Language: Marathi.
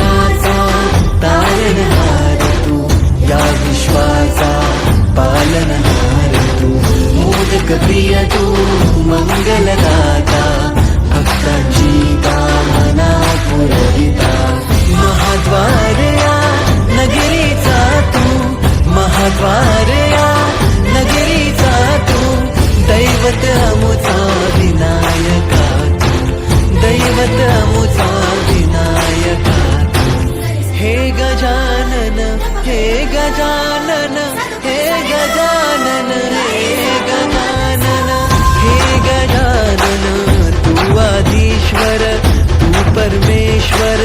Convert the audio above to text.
विघ्नाचा तारणहार तू, या विश्वाचा पालनहार तू, मोदक प्रिय तू मंगलदाता, भक्तांची कामना पुरविता, महाद्वार या नगरीचा तू, महाद्वार या नगरीचा तू, दैवत अमुचा विनायका तू, दैवत अमुचा विनायका तू, हे गजानन हे गजानन हे गजानन हे गजानन हे गजानन, तू आदिश्वर तू परमेश्वर